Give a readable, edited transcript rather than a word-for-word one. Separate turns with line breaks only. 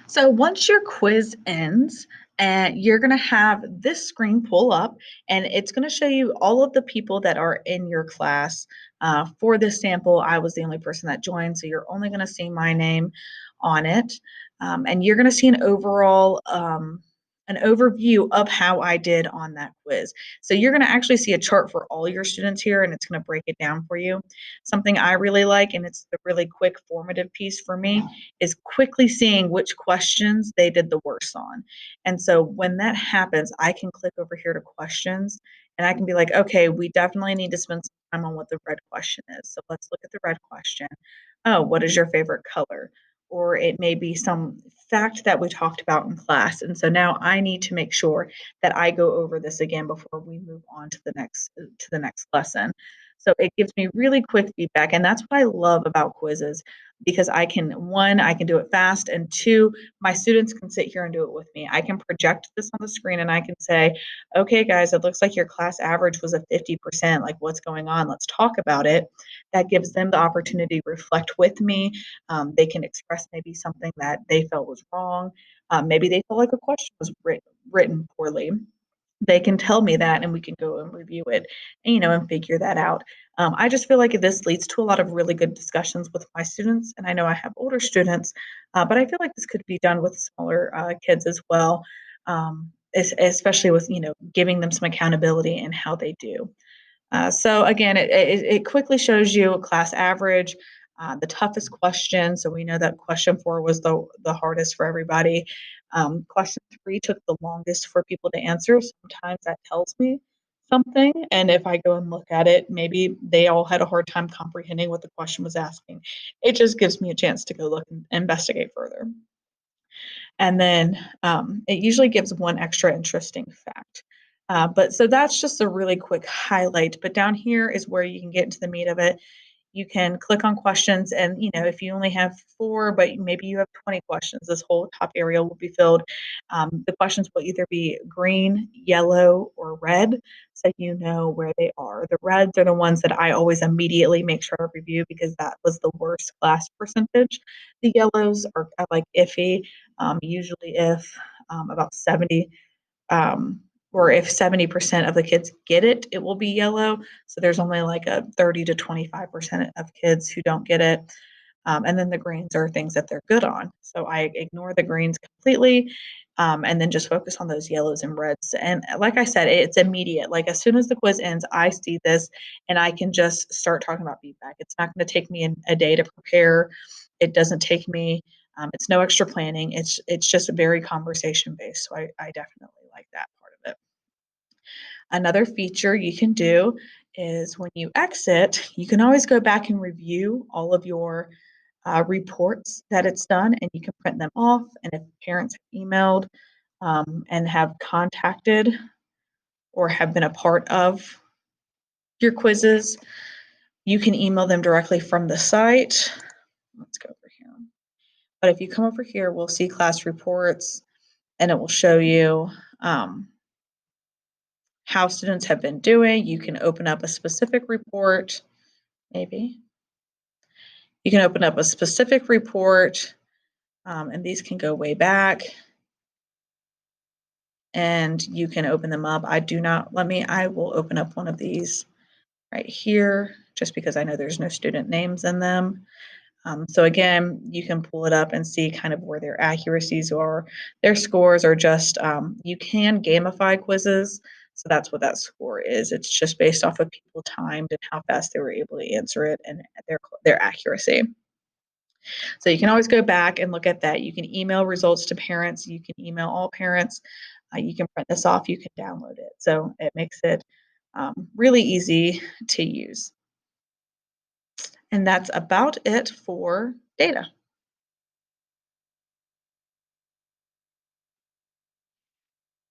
So once your quiz ends, and you're going to have this screen pull up, and it's going to show you all of the people that are in your class. For this sample, I was the only person that joined, so you're only going to see my name on it. And you're going to see an overview of how I did on that quiz. So you're going to actually see a chart for all your students here, and it's going to break it down for you. Something I really like, and it's the really quick formative piece for me, is quickly seeing which questions they did the worst on. And so when that happens, I can click over here to questions, and I can be like, okay, we definitely need to spend some time on what the red question is. So let's look at the red question. Oh, what is your favorite color? Or it may be some fact that we talked about in class. And so now I need to make sure that I go over this again before we move on to the next lesson. So it gives me really quick feedback, and that's what I love about quizzes, because I can do it fast, and two, my students can sit here and do it with me. I can project this on the screen and I can say, okay, guys, it looks like your class average was a 50%. Like, what's going on? Let's talk about it. That gives them the opportunity to reflect with me. They can express maybe something that they felt was wrong. Maybe they felt like a question was written poorly. They can tell me that, and we can go and review it, and figure that out. I just feel like this leads to a lot of really good discussions with my students, and I know I have older students, but I feel like this could be done with smaller kids as well, especially with giving them some accountability in how they do. So again, it quickly shows you a class average, the toughest question. So we know that question 4 was the hardest for everybody. Question 3 took the longest for people to answer. Sometimes that tells me something. And if I go and look at it, maybe they all had a hard time comprehending what the question was asking. It just gives me a chance to go look and investigate further. And then it usually gives one extra interesting fact. But so that's just a really quick highlight. But down here is where you can get into the meat of it. You can click on questions, and if you only have 4, but maybe you have 20 questions, this whole top area will be filled. The questions will either be green, yellow, or red, so you know where they are. The reds are the ones that I always immediately make sure to review because that was the worst class percentage. The yellows are like iffy, usually if about 70 or if 70% of the kids get it, it will be yellow. So there's only like a 30 to 25% of kids who don't get it. And then the greens are things that they're good on. So I ignore the greens completely, and then just focus on those yellows and reds. And like I said, it's immediate. Like as soon as the quiz ends, I see this and I can just start talking about feedback. It's not going to take me a day to prepare. It doesn't take me, it's no extra planning. It's just very conversation based. So I definitely like that part of it. Another feature you can do is when you exit, you can always go back and review all of your reports that it's done, and you can print them off. And if parents have emailed and have contacted or have been a part of your quizzes, you can email them directly from the site. Let's go over here. But if you come over here, we'll see class reports, and it will show you how students have been doing. You can open up a specific report, maybe. You can open up a specific report, and these can go way back. And you can open them up. I will open up one of these right here, just because I know there's no student names in them. So again, you can pull it up and see kind of where their accuracies are. Their scores are just, you can gamify quizzes. So that's what that score is. It's just based off of people timed and how fast they were able to answer it and their accuracy. So you can always go back and look at that. You can email results to parents. You can email all parents. You can print this off. You can download it. So it makes it really easy to use. And that's about it for data.